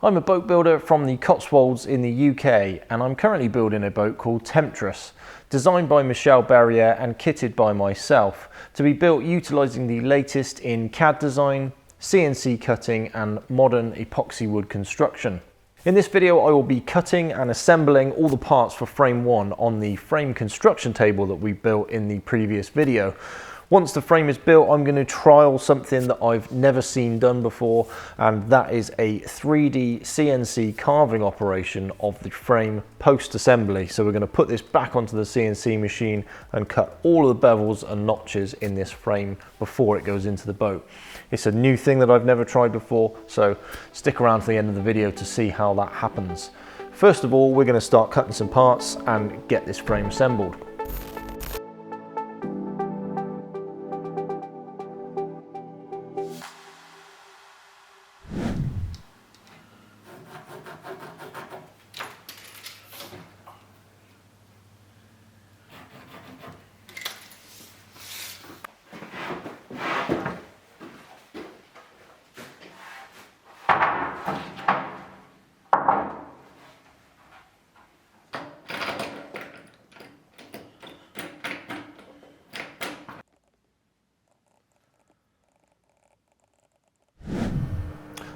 I'm a boat builder from the Cotswolds in the UK, and I'm currently building a boat called Temptress, designed by Michelle Barrier and kitted by myself, to be built utilising the latest in CAD design, CNC cutting and modern epoxy wood construction. In this video I will be cutting and assembling all the parts for frame 1 on the frame construction table that we built in the previous video. Once the frame is built, I'm going to trial something that I've never seen done before, and that is a 3D CNC carving operation of the frame post-assembly. So we're going to put this back onto the CNC machine and cut all of the bevels and notches in this frame before it goes into the boat. It's a new thing that I've never tried before, so stick around to the end of the video to see how that happens. First of all, we're going to start cutting some parts and get this frame assembled.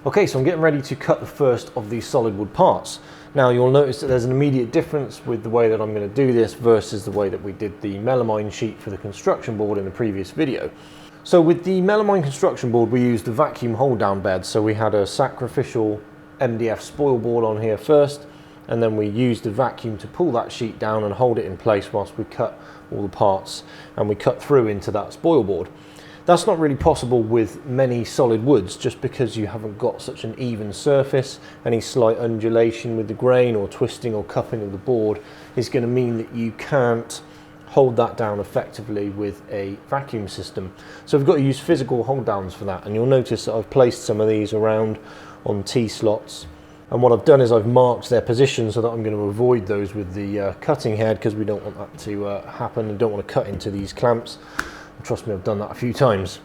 Okay, so I'm getting ready to cut the first of these solid wood parts. Now you'll notice that there's an immediate difference with the way that I'm going to do this versus the way that we did the melamine sheet for the construction board in the previous video. So with the melamine construction board we used the vacuum hold down bed, so we had a sacrificial MDF spoil board on here first, and then we used the vacuum to pull that sheet down and hold it in place whilst we cut all the parts and we cut through into that spoil board. That's not really possible with many solid woods just because you haven't got such an even surface. Any slight undulation with the grain or twisting or cupping of the board is going to mean that you can't hold that down effectively with a vacuum system. So we've got to use physical hold downs for that, and you'll notice that I've placed some of these around on T-slots, and what I've done is I've marked their position so that I'm going to avoid those with the cutting head, because we don't want that to happen and don't want to cut into these clamps. Trust me, I've done that a few times.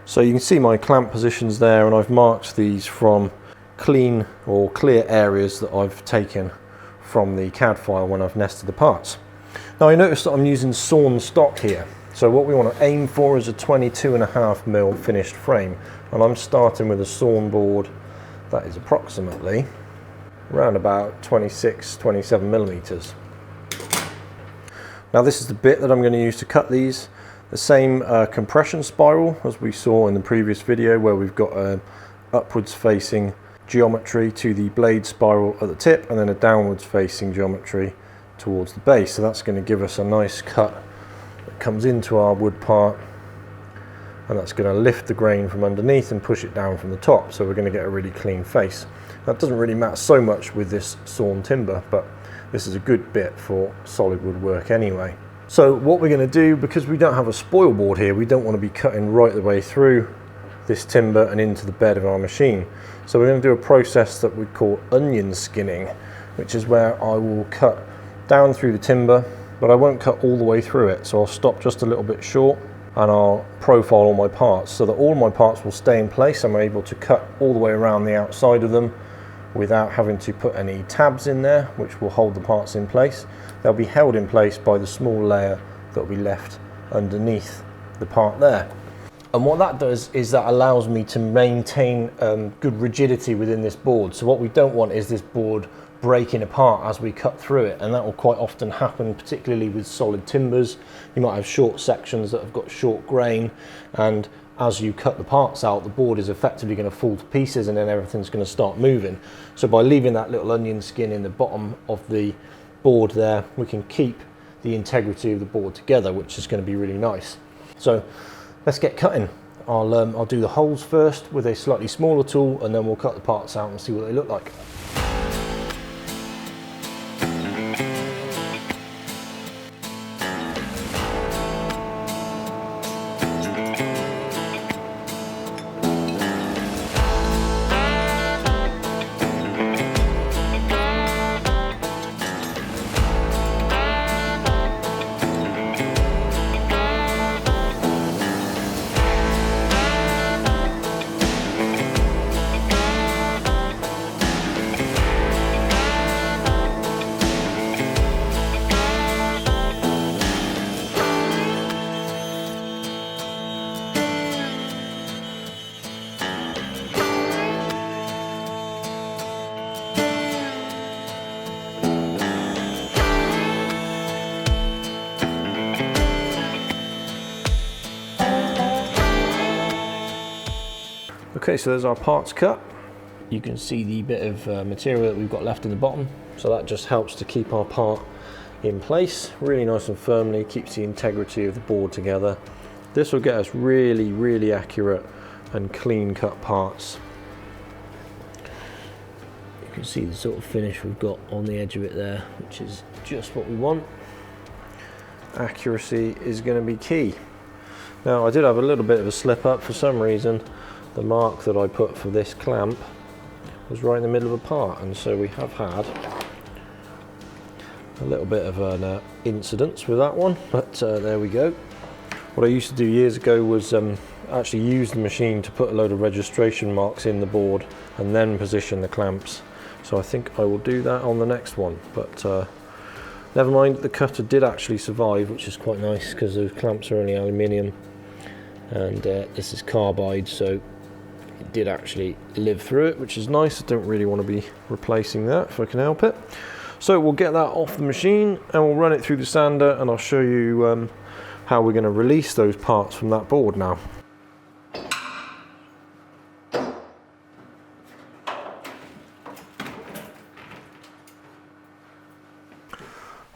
So you can see my clamp positions there, and I've marked these from clean or clear areas that I've taken from the CAD file when I've nested the parts. Now I notice that I'm using sawn stock here. So what we want to aim for is a 22.5mm finished frame, and I'm starting with a sawn board that is approximately around about 27mm. Now this is the bit that I'm going to use to cut these. The same compression spiral as we saw in the previous video, where we've got an upwards facing geometry to the blade spiral at the tip and then a downwards facing geometry towards the base. So that's going to give us a nice cut that comes into our wood part, and that's going to lift the grain from underneath and push it down from the top, so we're going to get a really clean face. That doesn't really matter so much with this sawn timber, but this is a good bit for solid wood work anyway. So what we're going to do, because we don't have a spoil board here, we don't want to be cutting right the way through this timber and into the bed of our machine. So we're going to do a process that we call onion skinning, which is where I will cut down through the timber, but I won't cut all the way through it. So I'll stop just a little bit short, and I'll profile all my parts so that all my parts will stay in place. I'm able to cut all the way around the outside of them without having to put any tabs in there, which will hold the parts in place. They'll be held in place by the small layer that will be left underneath the part there. And what that does is that allows me to maintain good rigidity within this board. So what we don't want is this board breaking apart as we cut through it, and that will quite often happen, particularly with solid timbers. You might have short sections that have got short grain, and as you cut the parts out, the board is effectively going to fall to pieces, and then everything's going to start moving. So by leaving that little onion skin in the bottom of the board there, we can keep the integrity of the board together, which is going to be really nice. So let's get cutting. I'll do the holes first with a slightly smaller tool, and then we'll cut the parts out and see what they look like. Okay, so there's our parts cut. You can see the bit of material that we've got left in the bottom. So that just helps to keep our part in place, really nice and firmly, keeps the integrity of the board together. This will get us really, really accurate and clean cut parts. You can see the sort of finish we've got on the edge of it there, which is just what we want. Accuracy is going to be key. Now, I did have a little bit of a slip up for some reason. The mark that I put for this clamp was right in the middle of a part, and so we have had a little bit of an incident with that one, but there we go. What I used to do years ago was actually use the machine to put a load of registration marks in the board and then position the clamps. So I think I will do that on the next one, but never mind, the cutter did actually survive, which is quite nice because those clamps are only aluminium and this is carbide, so it did actually live through it, which is nice. I don't really want to be replacing that if I can help it. So we'll get that off the machine and we'll run it through the sander, and I'll show you how we're going to release those parts from that board now.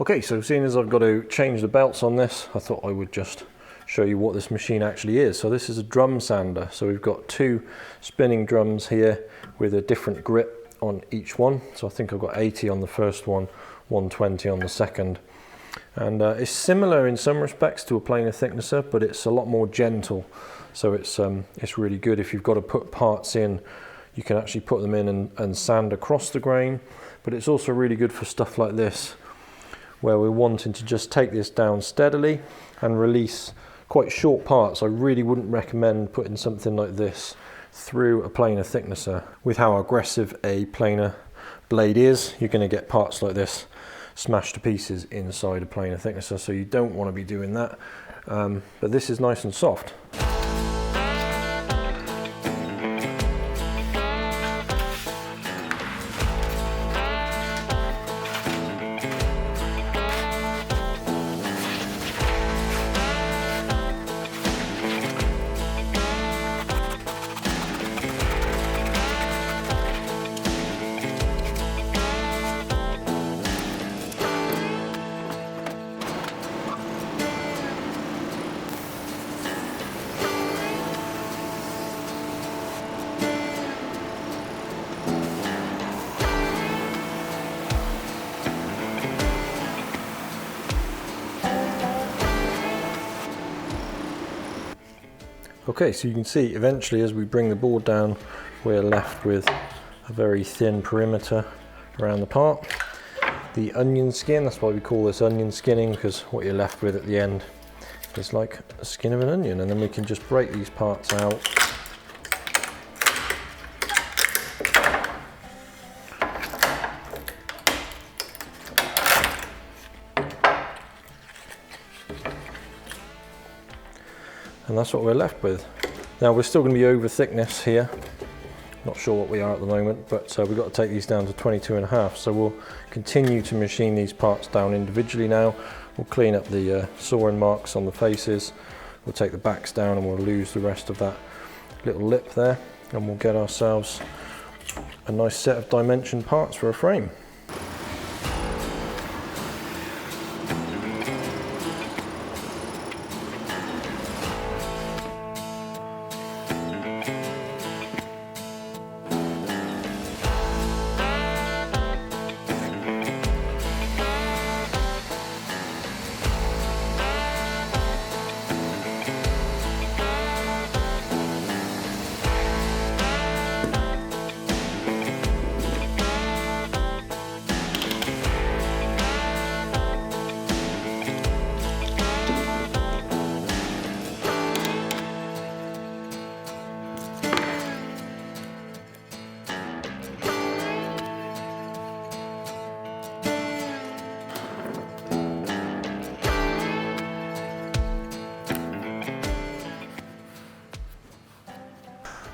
Okay, so seeing as I've got to change the belts on this, I thought I would just show you what this machine actually is. So this is a drum sander. So we've got two spinning drums here with a different grip on each one. So I think I've got 80 on the first one, 120 on the second. And it's similar in some respects to a planer thicknesser, but it's a lot more gentle. So it's really good if you've got to put parts in. You can actually put them in and sand across the grain, but it's also really good for stuff like this, where we're wanting to just take this down steadily and release quite short parts. I really wouldn't recommend putting something like this through a planer thicknesser. With how aggressive a planer blade is, you're going to get parts like this smashed to pieces inside a planer thicknesser, so you don't want to be doing that. But this is nice and soft. Okay, so you can see eventually as we bring the board down, we're left with a very thin perimeter around the part. The onion skin, that's why we call this onion skinning, because what you're left with at the end is like a skin of an onion, and then we can just break these parts out. And that's what we're left with. Now we're still going to be over thickness here. Not sure what we are at the moment, but we've got to take these down to 22.5. So we'll continue to machine these parts down individually now. We'll clean up the sawing marks on the faces. We'll take the backs down and we'll lose the rest of that little lip there. And we'll get ourselves a nice set of dimension parts for a frame.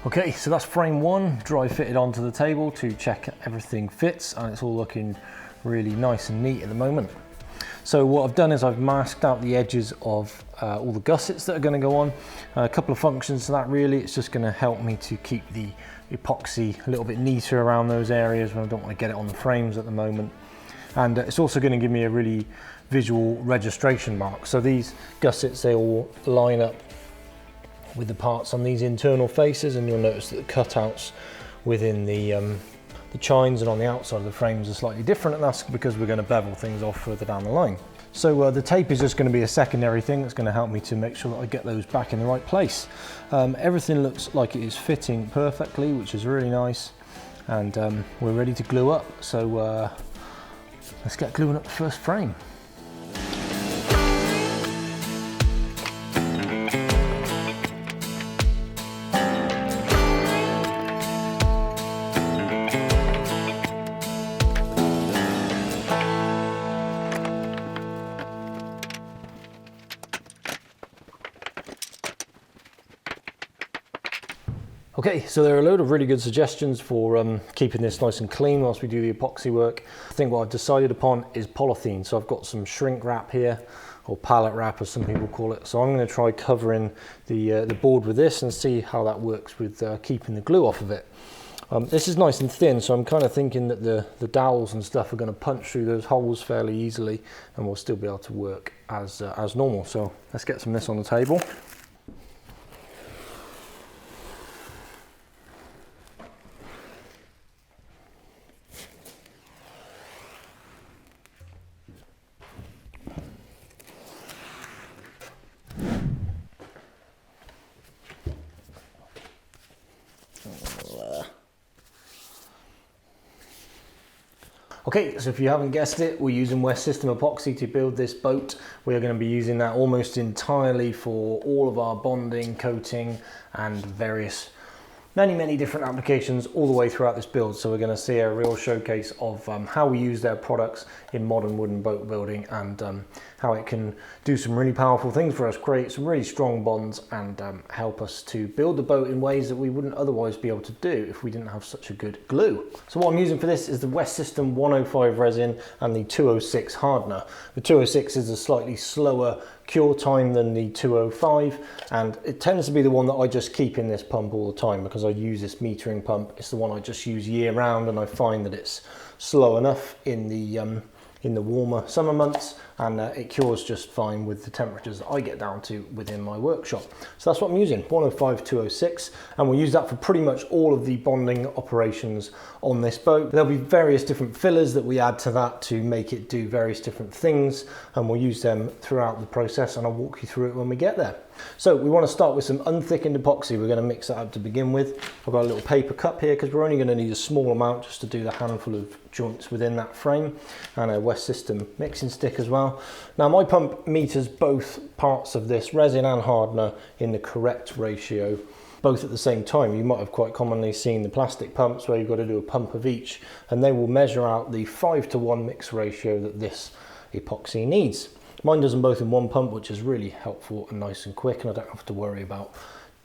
Okay, so that's frame one, dry fitted onto the table to check everything fits, and it's all looking really nice and neat at the moment. So what I've done is I've masked out the edges of all the gussets that are going to go on. A couple of functions to that really. It's just going to help me to keep the epoxy a little bit neater around those areas when I don't want to get it on the frames at the moment. And it's also going to give me a really visual registration mark. So these gussets, they all line up with the parts on these internal faces, and you'll notice that the cutouts within the chines and on the outside of the frames are slightly different, and that's because we're going to bevel things off further down the line. So the tape is just going to be a secondary thing that's going to help me to make sure that I get those back in the right place. Everything looks like it is fitting perfectly, which is really nice, and we're ready to glue up. So let's get gluing up the first frame. Okay, so there are a load of really good suggestions for keeping this nice and clean whilst we do the epoxy work. I think what I've decided upon is polythene. So I've got some shrink wrap here, or pallet wrap as some people call it. So I'm going to try covering the board with this and see how that works with keeping the glue off of it. This is nice and thin, so I'm kind of thinking that the dowels and stuff are going to punch through those holes fairly easily, and we'll still be able to work as normal. So let's get some of this on the table. Okay, so if you haven't guessed it, we're using West System epoxy to build this boat. We're going to be using that almost entirely for all of our bonding, coating, and various many different applications all the way throughout this build. So we're going to see a real showcase of how we use their products in modern wooden boat building, and how it can do some really powerful things for us, create some really strong bonds, and help us to build the boat in ways that we wouldn't otherwise be able to do if we didn't have such a good glue. So what I'm using for this is the West System 105 resin and the 206 hardener. The 206 is a slightly slower cure time than the 205, and it tends to be the one that I just keep in this pump all the time because I use this metering pump. It's the one I just use year round, and I find that it's slow enough in the warmer summer months, and it cures just fine with the temperatures that I get down to within my workshop. So that's what I'm using, 105 206, and we'll use that for pretty much all of the bonding operations on this boat. There'll be various different fillers that we add to that to make it do various different things, and we'll use them throughout the process, and I'll walk you through it when we get there. So we want to start with some unthickened epoxy. We're going to mix that up to begin with. I've got a little paper cup here because we're only going to need a small amount just to do the handful of joints within that frame, and a West System mixing stick as well. Now my pump meters both parts of this resin and hardener in the correct ratio, both at the same time. You might have quite commonly seen the plastic pumps where you've got to do a pump of each, and they will measure out the 5:1 mix ratio that this epoxy needs. Mine does them both in one pump, which is really helpful and nice and quick, and I don't have to worry about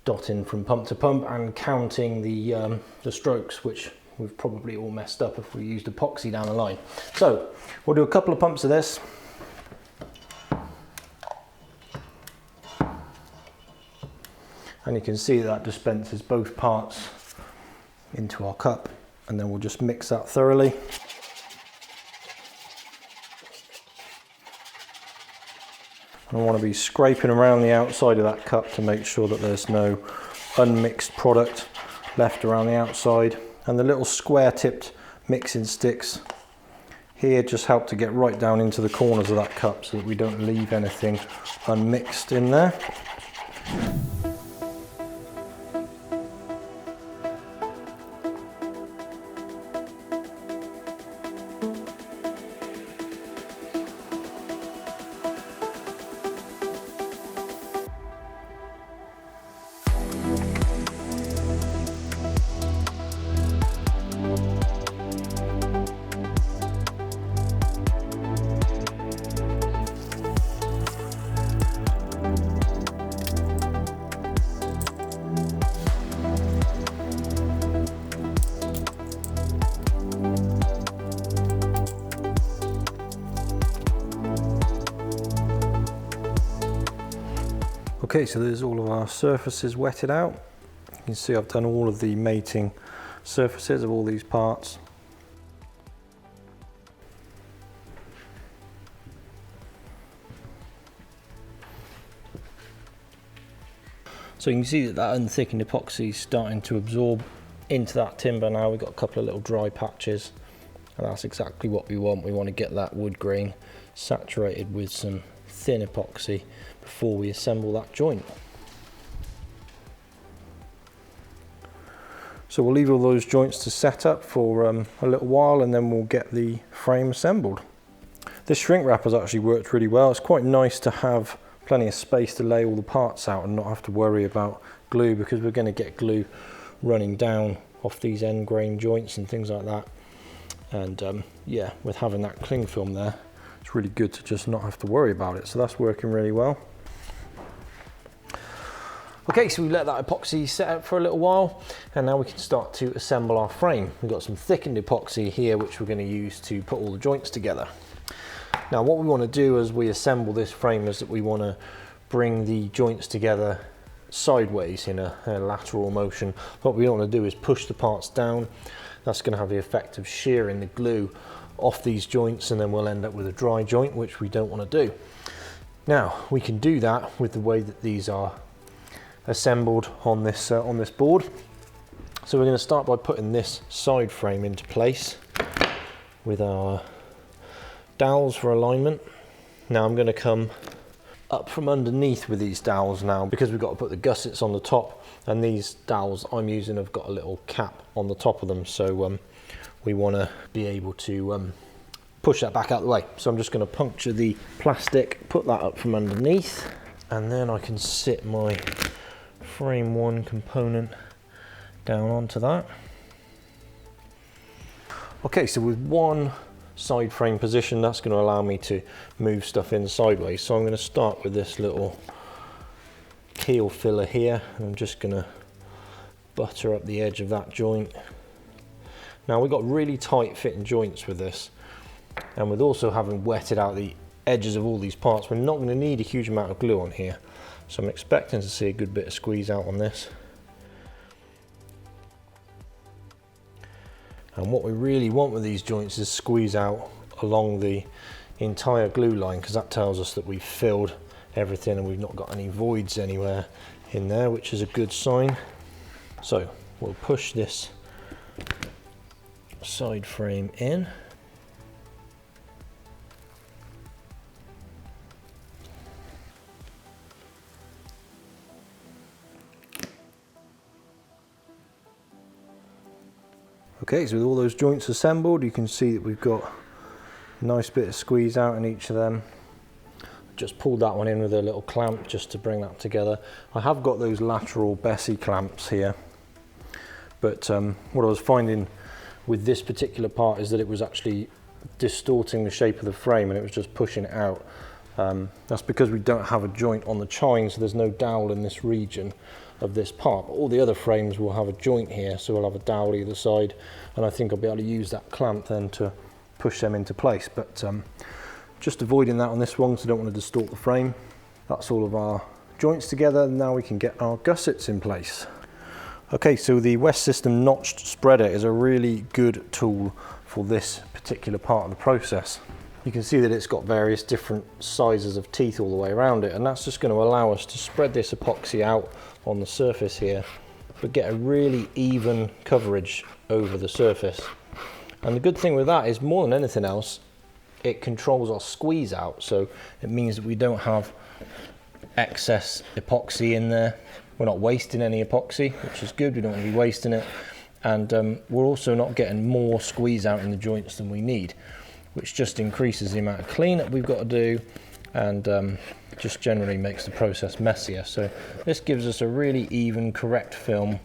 dotting from pump to pump and counting the strokes, which we've probably all messed up if we used epoxy down the line. So we'll do a couple of pumps of this. And you can see that dispenses both parts into our cup, and then we'll just mix that thoroughly. I want to be scraping around the outside of that cup to make sure that there's no unmixed product left around the outside. And the little square tipped mixing sticks here just help to get right down into the corners of that cup so that we don't leave anything unmixed in there. Okay, so there's all of our surfaces wetted out. You can see I've done all of the mating surfaces of all these parts. So you can see that that unthickened epoxy is starting to absorb into that timber now. We've got a couple of little dry patches, and that's exactly what we want. We want to get that wood grain saturated with some thin epoxy before we assemble that joint. So we'll leave all those joints to set up for a little while, and then we'll get the frame assembled. This shrink wrap has actually worked really well. It's quite nice to have plenty of space to lay all the parts out and not have to worry about glue, because we're going to get glue running down off these end grain joints and things like that. And yeah, with having that cling film there, it's really good to just not have to worry about it. So that's working really well. Okay, so we let that epoxy set up for a little while, and now we can start to assemble our frame. We've got some thickened epoxy here, which we're going to use to put all the joints together. Now what we want to do as we assemble this frame is that we want to bring the joints together sideways in a lateral motion. What we don't want to do is push the parts down. That's going to have the effect of shearing the glue off these joints, and then we'll end up with a dry joint, which we don't want to do. Now we can do that with the way that these are assembled on this board. So we're going to start by putting this side frame into place with our dowels for alignment. Now I'm going to come up from underneath with these dowels now, because we've got to put the gussets on the top, and these dowels I'm using have got a little cap on the top of them, so we want to be able to push that back out of the way. So I'm just going to puncture the plastic, put that up from underneath, and then I can sit my frame one component down onto that. Okay, so with one side frame position, that's going to allow me to move stuff in sideways. So I'm going to start with this little keel filler here, and I'm just going to butter up the edge of that joint. Now we've got really tight fitting joints with this, and with also having wetted out the edges of all these parts, we're not going to need a huge amount of glue on here. So I'm expecting to see a good bit of squeeze out on this. And what we really want with these joints is squeeze out along the entire glue line, because that tells us that we've filled everything and we've not got any voids anywhere in there, which is a good sign. So we'll push this side frame in. Okay, so with all those joints assembled, you can see that we've got a nice bit of squeeze out in each of them. Just pulled that one in with a little clamp just to bring that together. I have got those lateral Bessie clamps here, but what I was finding with this particular part is that it was actually distorting the shape of the frame, and it was just pushing it out. That's because we don't have a joint on the chine, so there's no dowel in this region of this part. But all the other frames will have a joint here, so we'll have a dowel either side, and I think I'll be able to use that clamp then to push them into place. But just avoiding that on this one, because I don't want to distort the frame. That's all of our joints together. Now we can get our gussets in place. Okay, so the West System notched spreader is a really good tool for this particular part of the process. You can see that it's got various different sizes of teeth all the way around it, and that's just going to allow us to spread this epoxy out on the surface here, but get a really even coverage over the surface. And the good thing with that is, more than anything else, it controls our squeeze out, so it means that we don't have excess epoxy in there. We're not wasting any epoxy, which is good. We don't want to be wasting it, and we're also not getting more squeeze out in the joints than we need, which just increases the amount of cleanup we've got to do, and just generally makes the process messier. So this gives us a really even, correct film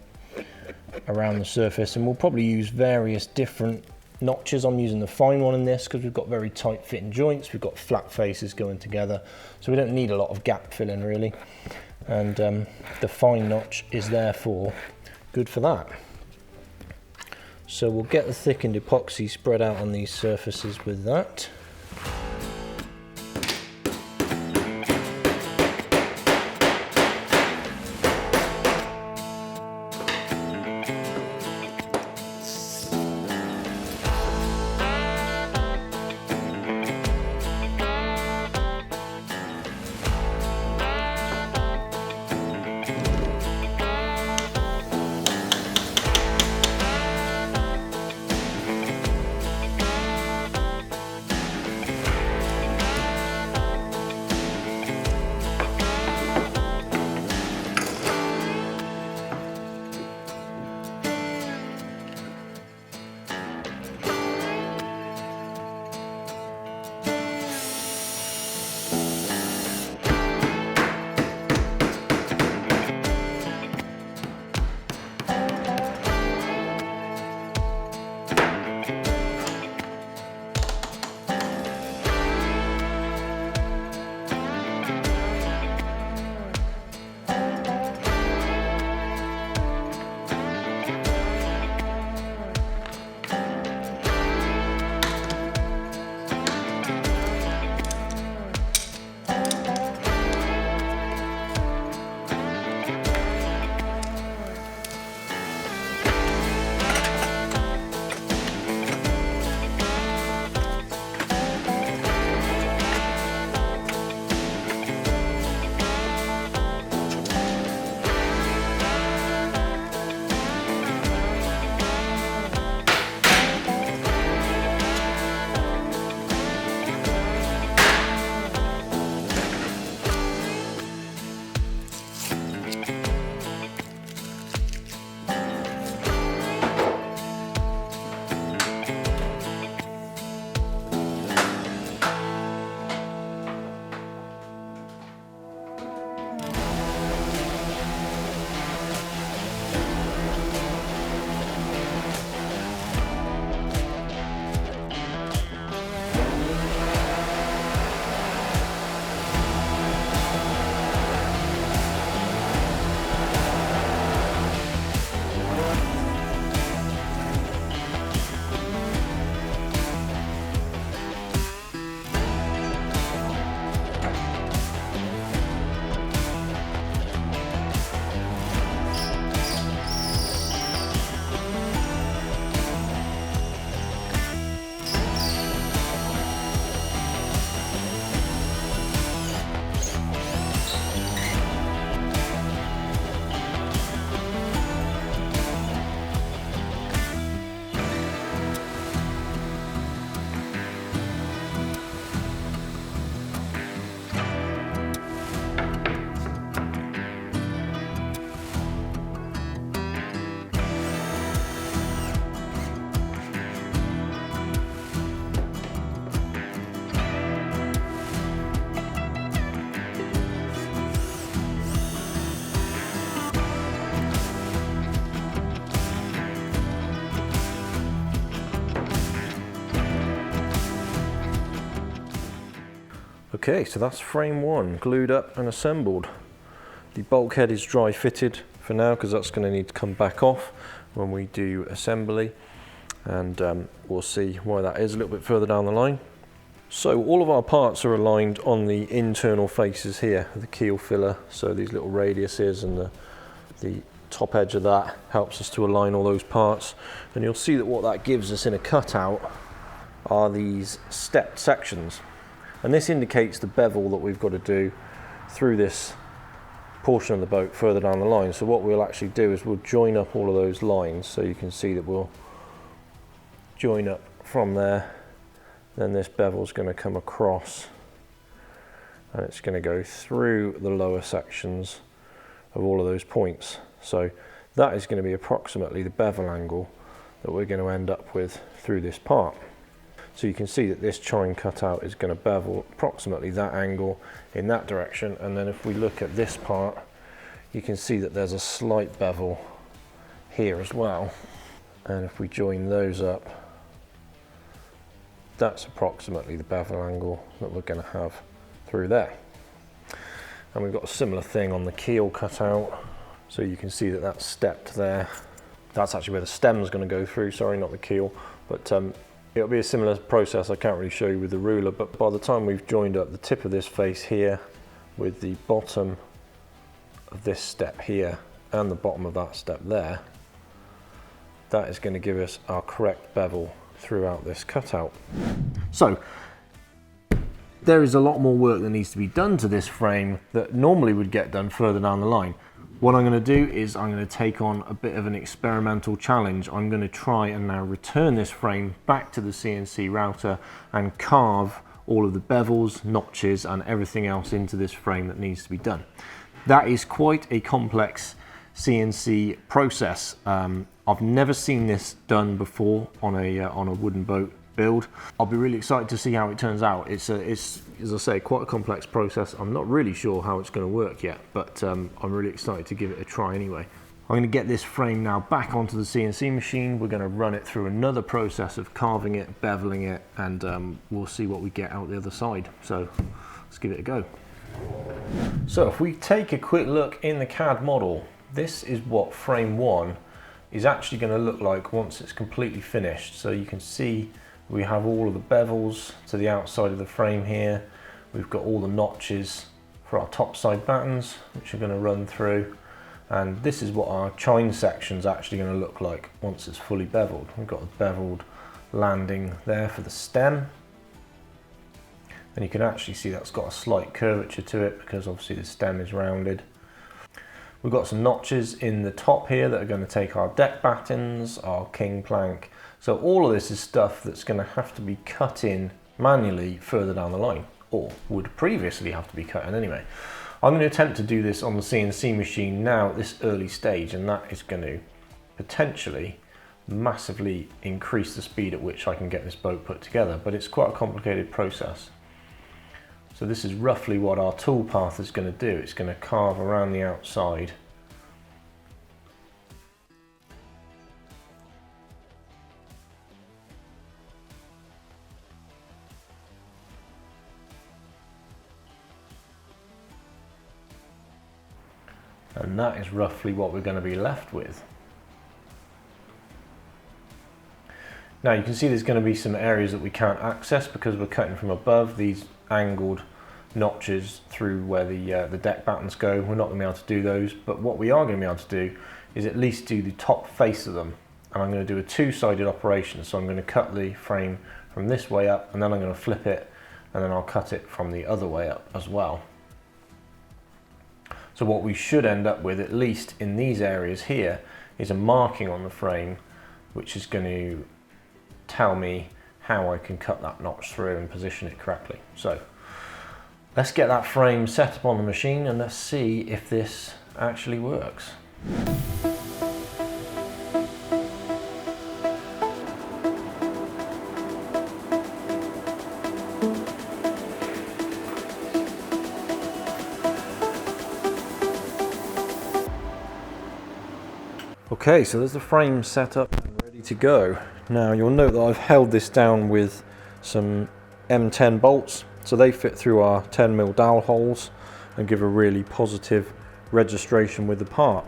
around the surface, and we'll probably use various different notches. I'm using the fine one in this because we've got very tight fitting joints, we've got flat faces going together, so we don't need a lot of gap filling really, and the fine notch is therefore good for that. So we'll get the thickened epoxy spread out on these surfaces with that. Okay, so that's frame one, glued up and assembled. The bulkhead is dry fitted for now because that's going to need to come back off when we do assembly, and we'll see why that is a little bit further down the line. So all of our parts are aligned on the internal faces here, the keel filler, so these little radiuses and the top edge of that helps us to align all those parts, and you'll see that what that gives us in a cutout are these stepped sections, and this indicates the bevel that we've got to do through this portion of the boat further down the line. So what we'll actually do is we'll join up all of those lines, so you can see that we'll join up from there, then this bevel is going to come across and it's going to go through the lower sections of all of those points. So that is going to be approximately the bevel angle that we're going to end up with through this part. So you can see that this chine cutout is going to bevel approximately that angle in that direction, and then if we look at this part, you can see that there's a slight bevel here as well, and if we join those up, that's approximately the bevel angle that we're going to have through there. And we've got a similar thing on the keel cutout, so you can see that that's stepped there. That's actually where the stem is going to go through, sorry, not the keel, but it'll be a similar process. I can't really show you with the ruler, but by the time we've joined up the tip of this face here with the bottom of this step here and the bottom of that step there, that is going to give us our correct bevel throughout this cutout. So there is a lot more work that needs to be done to this frame that normally would get done further down the line. What I'm going to do is I'm going to take on a bit of an experimental challenge. I'm going to try and now return this frame back to the CNC router and carve all of the bevels, notches and everything else into this frame that needs to be done. That is quite a complex CNC process. I've never seen this done before on a wooden boat build. I'll be really excited to see how it turns out. It's as I say, quite a complex process. I'm not really sure how it's going to work yet, but I'm really excited to give it a try anyway. I'm going to get this frame now back onto the CNC machine. We're going to run it through another process of carving it, beveling it, and we'll see what we get out the other side. So let's give it a go. So if we take a quick look in the CAD model, this is what frame one is actually going to look like once it's completely finished. So you can see we have all of the bevels to the outside of the frame here. We've got all the notches for our top side battens, which are going to run through. And this is what our chine section is actually going to look like once it's fully beveled. We've got a beveled landing there for the stem. And you can actually see that's got a slight curvature to it because obviously the stem is rounded. We've got some notches in the top here that are going to take our deck battens, our king plank. So all of this is stuff that's going to have to be cut in manually further down the line, or would previously have to be cut in anyway. I'm going to attempt to do this on the CNC machine now at this early stage, and that is going to potentially massively increase the speed at which I can get this boat put together, but it's quite a complicated process. So this is roughly what our tool path is going to do. It's going to carve around the outside. And that is roughly what we're going to be left with. Now you can see there's going to be some areas that we can't access because we're cutting from above. These angled notches through where the deck battens go, we're not going to be able to do those, but what we are going to be able to do is at least do the top face of them. And I'm going to do a two-sided operation, so I'm going to cut the frame from this way up and then I'm going to flip it and then I'll cut it from the other way up as well. So what we should end up with, at least in these areas here, is a marking on the frame which is going to tell me how I can cut that notch through and position it correctly. So let's get that frame set up on the machine and let's see if this actually works. Okay, so there's the frame set up and ready to go. Now you'll note that I've held this down with some M10 bolts. So they fit through our 10mm dowel holes and give a really positive registration with the part.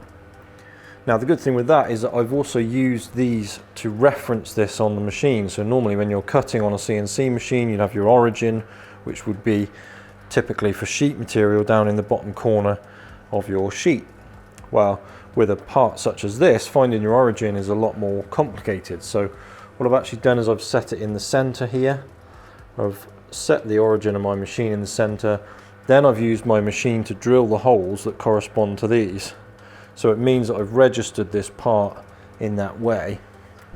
Now the good thing with that is that I've also used these to reference this on the machine. So normally when you're cutting on a CNC machine, you'd have your origin, which would be typically for sheet material down in the bottom corner of your sheet. Well, with a part such as this, finding your origin is a lot more complicated. So what I've actually done is I've set it in the center here. I've set the origin of my machine in the center. Then I've used my machine to drill the holes that correspond to these. So it means that I've registered this part in that way,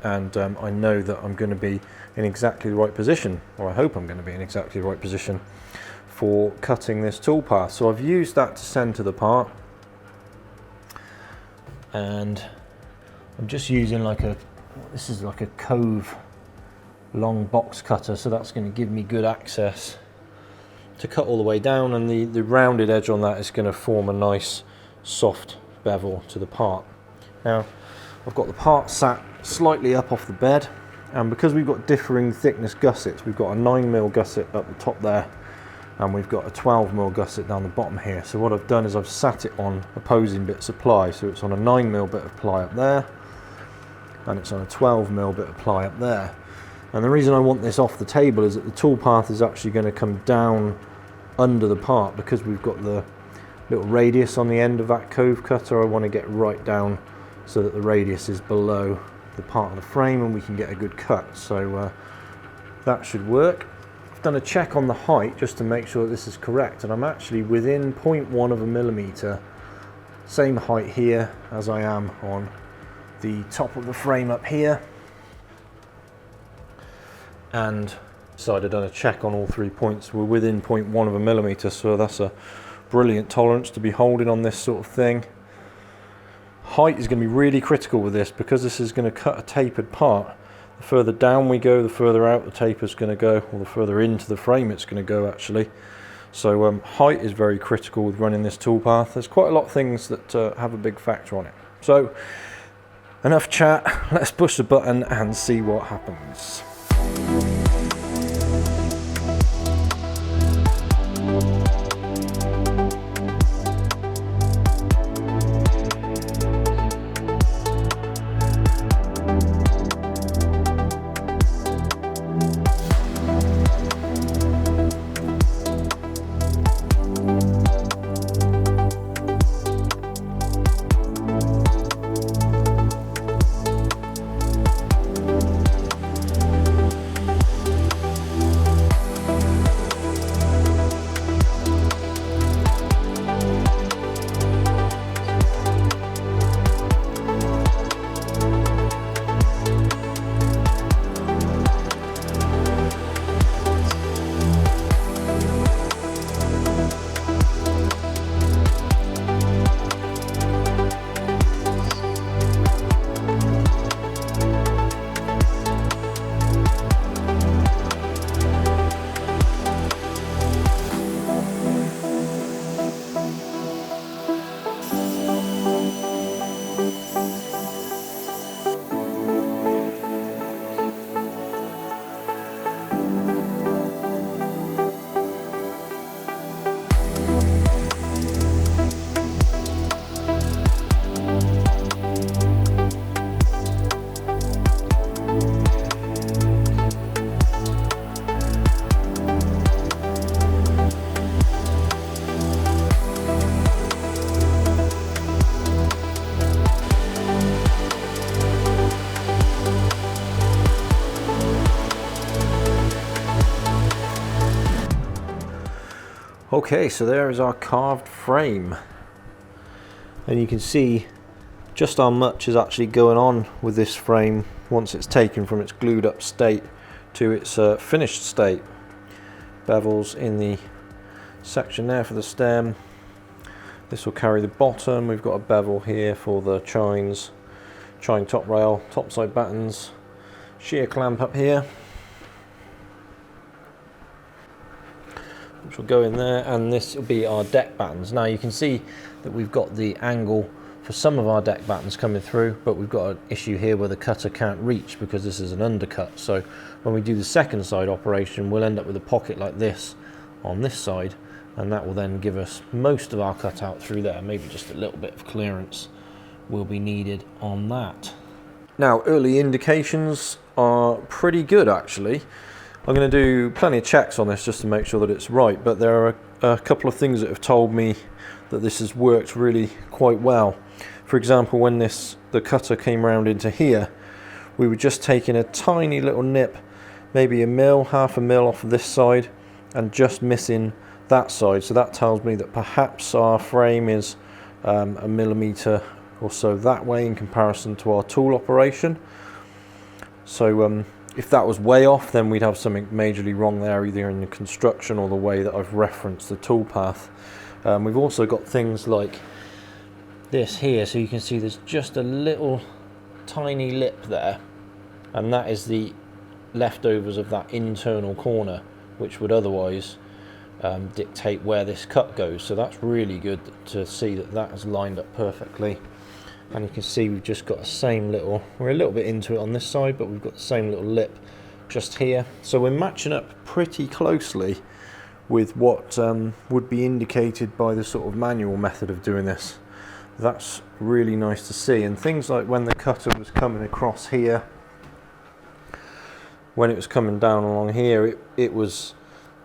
and I know that I'm going to be in exactly the right position, or I hope I'm going to be in exactly the right position for cutting this toolpath. So I've used that to center the part, and I'm just using this is like a cove long box cutter, so that's going to give me good access to cut all the way down, and the rounded edge on that is going to form a nice soft bevel to the part. Now I've got the part sat slightly up off the bed, and because we've got differing thickness gussets, we've got a 9mm gusset up the top there, and we've got a 12mm gusset down the bottom here. So what I've done is I've sat it on opposing bits of ply. So it's on a 9mm bit of ply up there, and it's on a 12mm bit of ply up there. And the reason I want this off the table is that the toolpath is actually going to come down under the part, because we've got the little radius on the end of that cove cutter. I want to get right down so that the radius is below the part of the frame and we can get a good cut. So that should work. I've done a check on the height just to make sure that this is correct, and I'm actually within 0.1 of a millimeter, same height here as I am on the top of the frame up here. And so I'd done a check on all 3 points. We're within 0.1 of a millimeter, so that's a brilliant tolerance to be holding on this sort of thing. Height is going to be really critical with this, because this is going to cut a tapered part. The further down we go, the further out the taper is going to go, or the further into the frame it's going to go actually. So height is very critical with running this toolpath. There's quite a lot of things that have a big factor on it. So enough chat, let's push the button and see what happens. Okay, so there is our carved frame, and you can see just how much is actually going on with this frame once it's taken from its glued up state to its finished state. Bevels in the section there for the stem. This will carry the bottom. We've got a bevel here for the chine top rail, topside battens, shear clamp up here, which will go in there, and this will be our deck battens. Now you can see that we've got the angle for some of our deck battens coming through, but we've got an issue here where the cutter can't reach because this is an undercut. So when we do the second side operation, we'll end up with a pocket like this on this side, and that will then give us most of our cutout through there. Maybe just a little bit of clearance will be needed on that. Now, early indications are pretty good actually. I'm going to do plenty of checks on this just to make sure that it's right, but there are a couple of things that have told me that this has worked really quite well. For example, when the cutter came round into here, we were just taking a tiny little nip, maybe a mil, half a mil off of this side, and just missing that side. So that tells me that perhaps our frame is a millimetre or so that way in comparison to our tool operation. So if that was way off, then we'd have something majorly wrong there, either in the construction or the way that I've referenced the tool path. We've also got things like this here, so you can see there's just a little tiny lip there, and that is the leftovers of that internal corner, which would otherwise dictate where this cut goes. So that's really good to see that that has lined up perfectly. And you can see we've just got the same little, we're a little bit into it on this side, but we've got the same little lip just here. So we're matching up pretty closely with what would be indicated by the sort of manual method of doing this. That's really nice to see. And things like when the cutter was coming across here, when it was coming down along here, it was,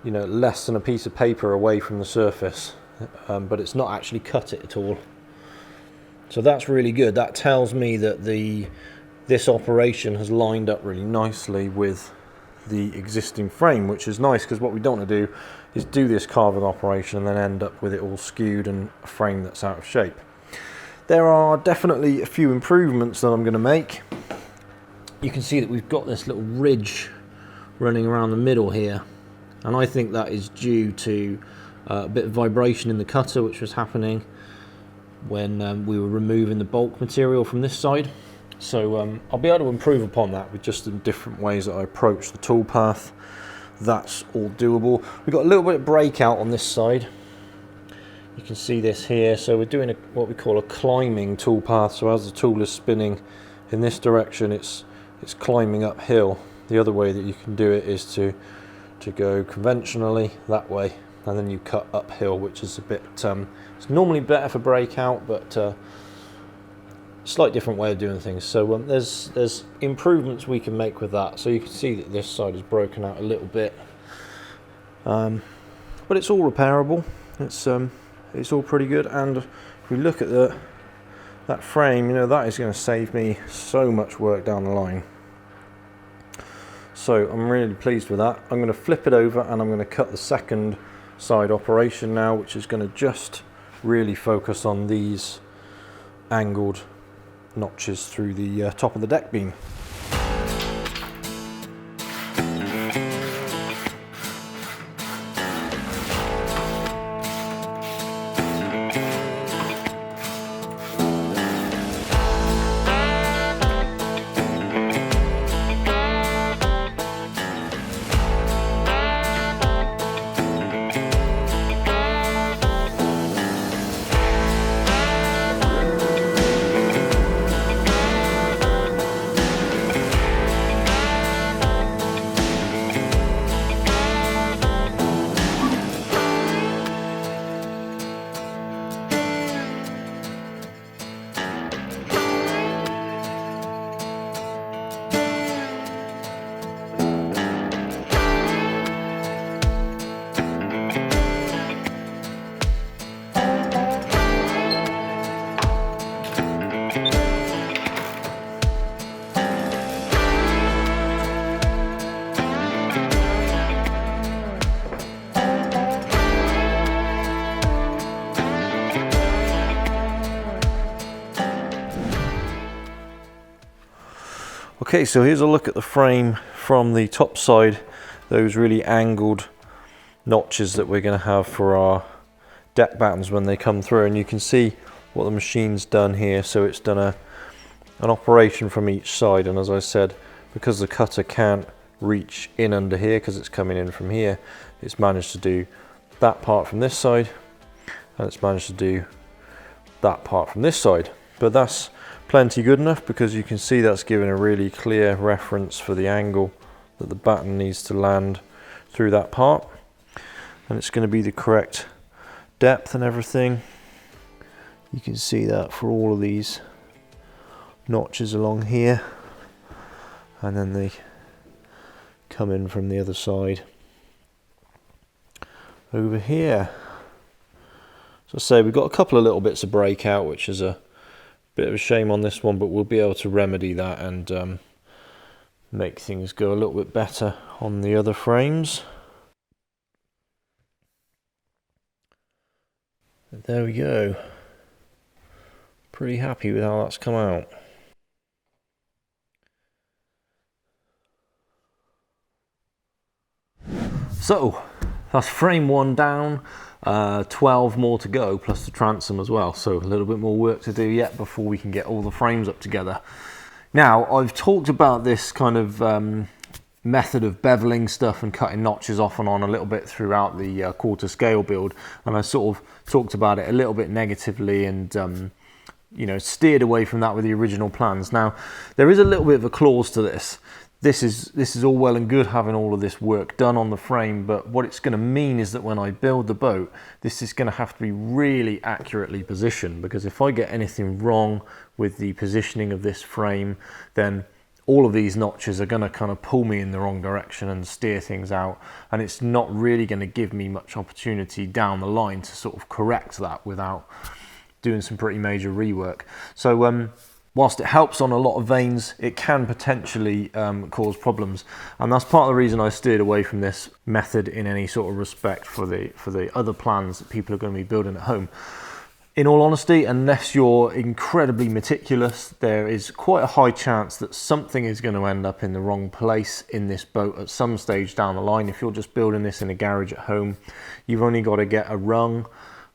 you know, less than a piece of paper away from the surface, but it's not actually cut it at all. So that's really good. That tells me that this operation has lined up really nicely with the existing frame, which is nice, because what we don't want to do is do this carving operation and then end up with it all skewed and a frame that's out of shape. There are definitely a few improvements that I'm going to make. You can see that we've got this little ridge running around the middle here, and I think that is due to a bit of vibration in the cutter which was happening when we were removing the bulk material from this side. So I'll be able to improve upon that with just the different ways that I approach the tool path. That's all doable. We've got a little bit of breakout on this side. You can see this here. So we're doing what we call a climbing tool path. So as the tool is spinning in this direction, it's climbing uphill. The other way that you can do it is to go conventionally that way, and then you cut uphill, which is a bit it's normally better for breakout, but slight different way of doing things. So there's improvements we can make with that. So you can see that this side is broken out a little bit, but it's all repairable. It's all pretty good. And if we look at that frame, you know, that is going to save me so much work down the line. So I'm really pleased with that. I'm going to flip it over and I'm going to cut the second side operation now, which is going to just really focus on these angled notches through the top of the deck beam. Okay, so here's a look at the frame from the top side, those really angled notches that we're going to have for our deck battens when they come through, and you can see what the machine's done here. So it's done an operation from each side, and as I said, because the cutter can't reach in under here because it's coming in from here, it's managed to do that part from this side, and it's managed to do that part from this side. But that's plenty good enough, because you can see that's given a really clear reference for the angle that the batten needs to land through that part. and it's going to be the correct depth and everything. You can see that for all of these notches along here, and then they come in from the other side over here. So I say we've got a couple of little bits of breakout, which is a bit of a shame on this one, but we'll be able to remedy that and make things go a little bit better on the other frames. But there we go. Pretty happy with how that's come out. So that's frame 1 down, 12 more to go, plus the transom as well. So a little bit more work to do yet before we can get all the frames up together. Now, I've talked about this kind of method of beveling stuff and cutting notches off and on a little bit throughout the quarter scale build, and I sort of talked about it a little bit negatively and you know, steered away from that with the original plans. Now, there is a little bit of a clause to this. This is all well and good having all of this work done on the frame, but what it's going to mean is that when I build the boat, this is going to have to be really accurately positioned, because if I get anything wrong with the positioning of this frame, then all of these notches are going to kind of pull me in the wrong direction and steer things out, and it's not really going to give me much opportunity down the line to sort of correct that without doing some pretty major rework. So whilst it helps on a lot of veins, it can potentially cause problems, and that's part of the reason I steered away from this method in any sort of respect for the other plans that people are going to be building at home. In all honesty, unless you're incredibly meticulous, there is quite a high chance that something is going to end up in the wrong place in this boat at some stage down the line. If you're just building this in a garage at home, you've only got to get a rung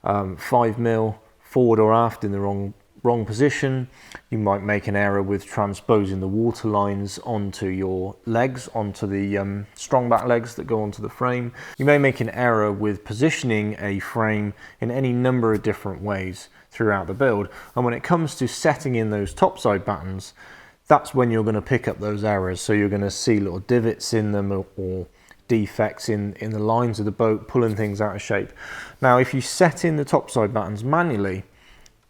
5mm forward or aft in the wrong position. You might make an error with transposing the water lines onto your legs, onto the strong back legs that go onto the frame. You may make an error with positioning a frame in any number of different ways throughout the build, and when it comes to setting in those topside battens, that's when you're going to pick up those errors. So you're going to see little divots in them or defects in the lines of the boat, pulling things out of shape. Now, if you set in the topside battens manually,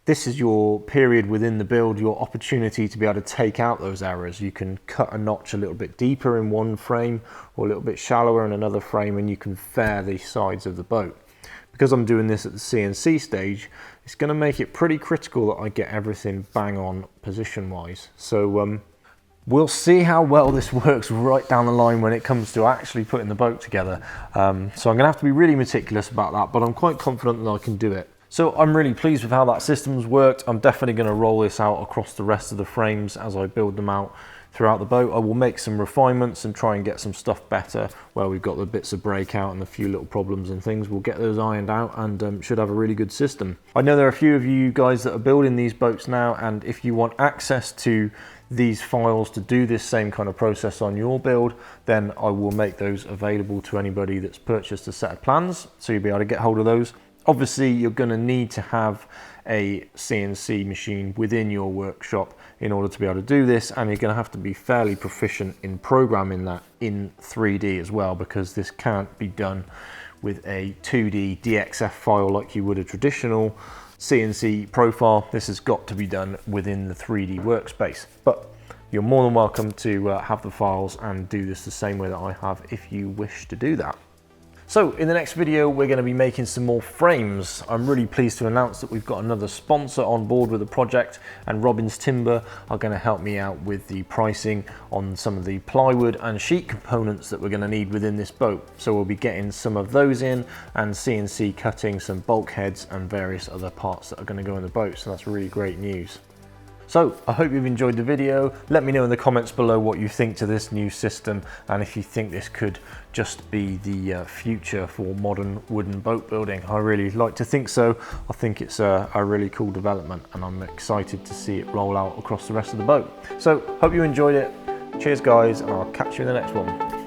this is your period within the build, your opportunity to be able to take out those errors. You can cut a notch a little bit deeper in one frame or a little bit shallower in another frame, and you can fair the sides of the boat. Because I'm doing this at the CNC stage, it's going to make it pretty critical that I get everything bang on position wise. So we'll see how well this works right down the line when it comes to actually putting the boat together. So I'm going to have to be really meticulous about that, but I'm quite confident that I can do it. So I'm really pleased with how that system's worked. I'm definitely going to roll this out across the rest of the frames as I build them out throughout the boat. I will make some refinements and try and get some stuff better where we've got the bits of breakout and a few little problems and things. We'll get those ironed out and should have a really good system. I know there are a few of you guys that are building these boats now, and if you want access to these files to do this same kind of process on your build, then I will make those available to anybody that's purchased a set of plans, so you'll be able to get hold of those. Obviously, you're going to need to have a CNC machine within your workshop in order to be able to do this, and you're going to have to be fairly proficient in programming that in 3D as well, because this can't be done with a 2D DXF file like you would a traditional CNC profile. This has got to be done within the 3D workspace, but you're more than welcome to have the files and do this the same way that I have if you wish to do that. So in the next video, we're going to be making some more frames. I'm really pleased to announce that we've got another sponsor on board with the project, and Robbins Timber are going to help me out with the pricing on some of the plywood and sheet components that we're going to need within this boat. So we'll be getting some of those in and CNC cutting some bulkheads and various other parts that are going to go in the boat. So that's really great news. So I hope you've enjoyed the video. Let me know in the comments below what you think to this new system, and if you think this could just be the future for modern wooden boat building. I really like to think so. I think it's a really cool development, and I'm excited to see it roll out across the rest of the boat. So hope you enjoyed it. Cheers guys, and I'll catch you in the next one.